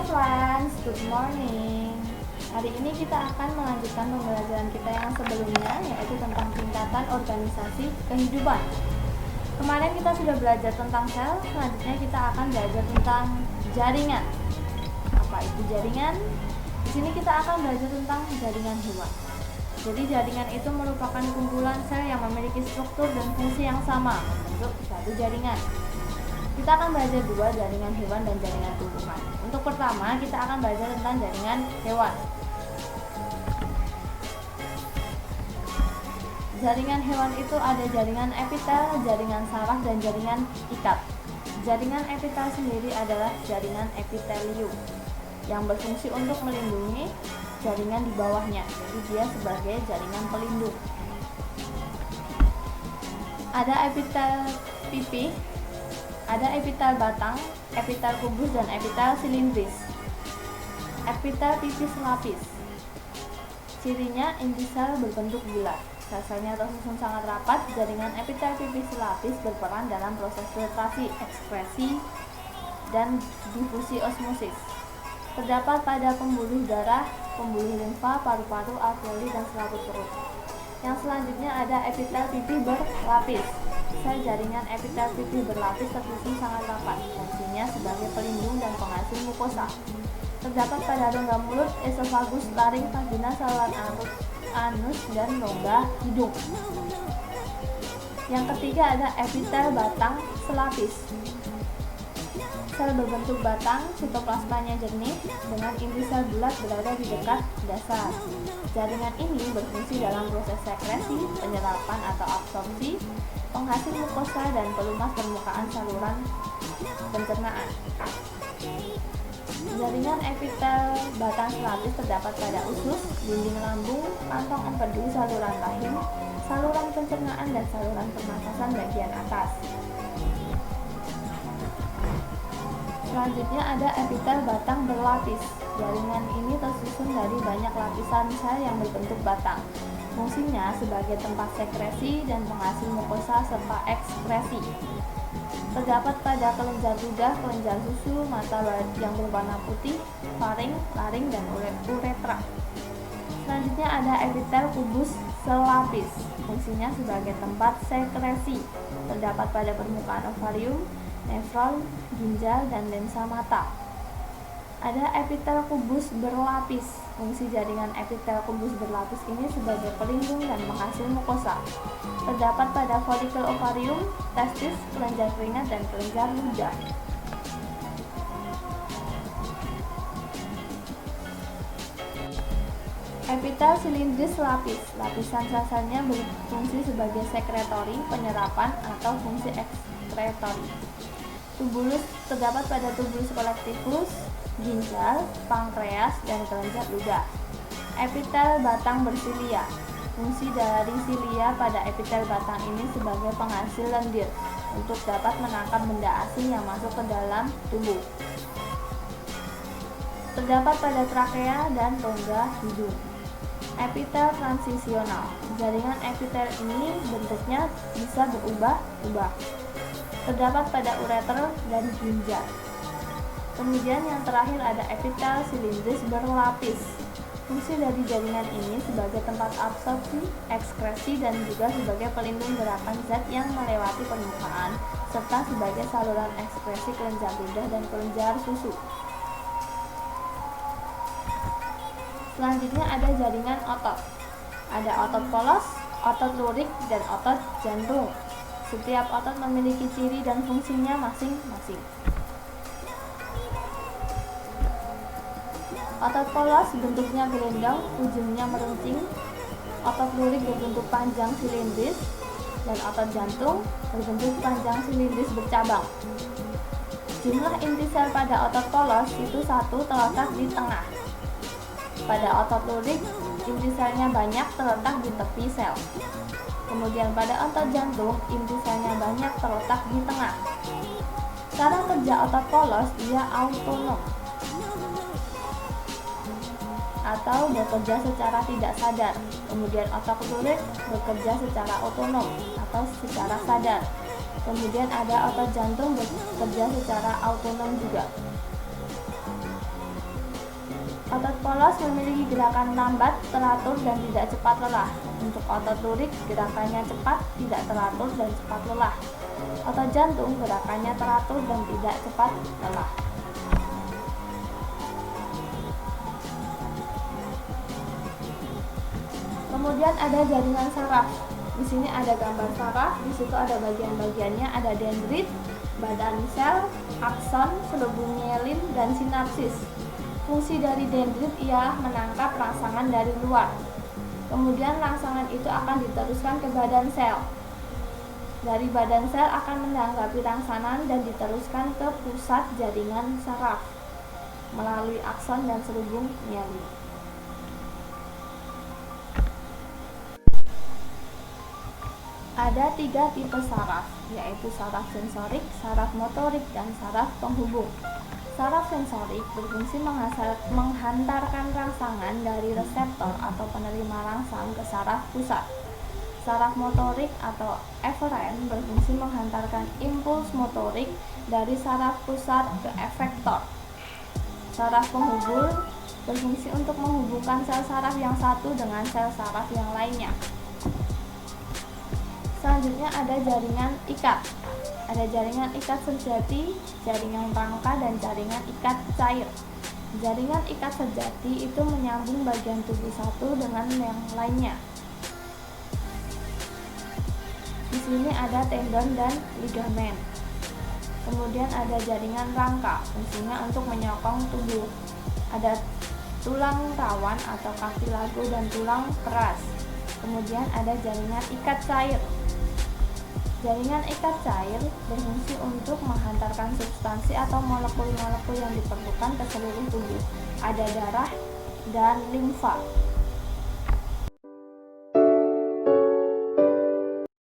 friends, good morning. Hari ini kita akan melanjutkan pembelajaran kita yang sebelumnya, yaitu tentang tingkatan organisasi kehidupan. Kemarin kita sudah belajar tentang sel, selanjutnya kita akan belajar tentang jaringan. Apa itu jaringan? Di sini kita akan belajar tentang jaringan hewan. Jadi jaringan itu merupakan kumpulan sel yang memiliki struktur dan fungsi yang sama membentuk suatu jaringan. Kita akan belajar dua, jaringan hewan dan jaringan tumbuhan. Untuk pertama, kita akan belajar tentang jaringan hewan. Jaringan hewan itu ada jaringan epitel, jaringan saraf, dan jaringan ikat. Jaringan epitel sendiri adalah jaringan epitelium yang berfungsi untuk melindungi jaringan di bawahnya. Jadi dia sebagai jaringan pelindung. Ada epitel pipih, ada epitel batang, epitel kubus, dan epitel silindris. Epitel pipih selapis. Cirinya inti sel berbentuk bulat. Sel-selnya tersusun sangat rapat. Jaringan epitel pipih selapis berperan dalam proses filtrasi, ekskresi, dan difusi osmosis. Terdapat pada pembuluh darah, pembuluh limfa, paru-paru, alveoli, dan selaput perut. Yang selanjutnya ada epitel pipih berlapis. Sel jaringan epitel pipih berlapis tersusun sangat rapat. Fungsinya sebagai pelindung dan penghasil mukosa. Terdapat pada rongga mulut, esofagus, laring, vagina, saluran anus, dan rongga hidung. Yang ketiga ada epitel batang selapis. Sel berbentuk batang, sitoplasmanya jernih, dengan inti sel bulat berada di dekat dasar. Jaringan ini berfungsi dalam proses sekresi, penyerapan atau absorpsi, penghasil mukosa, dan pelumas permukaan saluran pencernaan. Jaringan epitel batang selapis terdapat pada usus, dinding lambung, kantong empedu, saluran rahim, saluran pencernaan, dan saluran pernafasan bagian atas. Selanjutnya ada epitel batang berlapis. Jaringan ini tersusun dari banyak lapisan sel yang berbentuk batang. Fungsinya sebagai tempat sekresi dan penghasil mukosa serta ekskresi. Terdapat pada kelenjar ludah, kelenjar susu, mata yang berwarna putih, faring, laring, dan uretra. Selanjutnya ada epitel kubus selapis. Fungsinya sebagai tempat sekresi. Terdapat pada permukaan ovarium, nefron, ginjal, dan lensa mata. Ada epitel kubus berlapis. Fungsi jaringan epitel kubus berlapis ini sebagai pelindung dan penghasil mukosa. Terdapat pada folikel ovarium, testis, kelenjar keringat, dan kelenjar ludah. Epitel silindris selapis. Lapisan sel-selnya berfungsi sebagai sekretori, penyerapan, atau fungsi ekskretori. Tubulus terdapat pada tubulus kolektivus, ginjal, pankreas, dan kelenjar ludah. Epitel batang bersilia. Fungsi dari silia pada epitel batang ini sebagai penghasil lendir untuk dapat menangkap benda asing yang masuk ke dalam tubuh. Terdapat pada trakea dan rongga hidung. Epitel transisional. Jaringan epitel ini bentuknya bisa berubah-ubah. Terdapat pada ureter dan ginjal. Kemudian yang terakhir ada epitel silindris berlapis. Fungsi dari jaringan ini sebagai tempat absorpsi, ekskresi, dan juga sebagai pelindung gerakan zat yang melewati permukaan, serta sebagai saluran ekskresi kelenjar ludah dan kelenjar susu. Selanjutnya ada jaringan otot. Ada otot polos, otot lurik, dan otot jantung. Setiap otot memiliki ciri dan fungsinya masing-masing. Otot polos bentuknya gerendong, ujungnya meruncing. Otot lurik berbentuk panjang silindris, dan otot jantung berbentuk panjang silindris bercabang. Jumlah inti sel pada otot polos itu satu, terletak di tengah. Pada otot lurik, inti selnya banyak, terletak di tepi sel. Kemudian pada otot jantung, inti selnya banyak, terletak di tengah. Cara kerja otot polos dia autonom atau bekerja secara tidak sadar. Kemudian otot lurik bekerja secara otonom atau secara sadar. Kemudian ada otot jantung bekerja secara autonom juga. Otot polos memiliki gerakan lambat, teratur, dan tidak cepat lelah. Untuk otot lurik, gerakannya cepat, tidak teratur, dan cepat lelah. Otot jantung, gerakannya teratur dan tidak cepat lelah. Kemudian ada jaringan saraf. Di sini ada gambar saraf, di situ ada bagian-bagiannya, ada dendrit, badan sel, akson, selubung mielin, dan sinapsis. Fungsi dari dendrit ialah menangkap rangsangan dari luar. Kemudian rangsangan itu akan diteruskan ke badan sel. Dari badan sel akan menanggapi rangsangan dan diteruskan ke pusat jaringan saraf melalui akson dan selubung mielin. Ada 3 tipe saraf, yaitu saraf sensorik, saraf motorik, dan saraf penghubung. Saraf sensorik berfungsi menghantarkan rangsangan dari reseptor atau penerima rangsang ke saraf pusat. Saraf motorik atau eferen berfungsi menghantarkan impuls motorik dari saraf pusat ke efektor. Saraf penghubung berfungsi untuk menghubungkan sel saraf yang satu dengan sel saraf yang lainnya. Selanjutnya ada jaringan ikat. Ada jaringan ikat sejati, jaringan rangka, dan jaringan ikat cair. Jaringan ikat sejati itu menyambung bagian tubuh satu dengan yang lainnya. Di sini ada tendon dan ligamen. Kemudian ada jaringan rangka, fungsinya untuk menyokong tubuh. Ada tulang rawan atau kartilago dan tulang keras. Kemudian ada jaringan ikat cair. Jaringan ikat cair berfungsi untuk menghantarkan substansi atau molekul-molekul yang diperlukan ke seluruh tubuh. Ada darah dan limfa.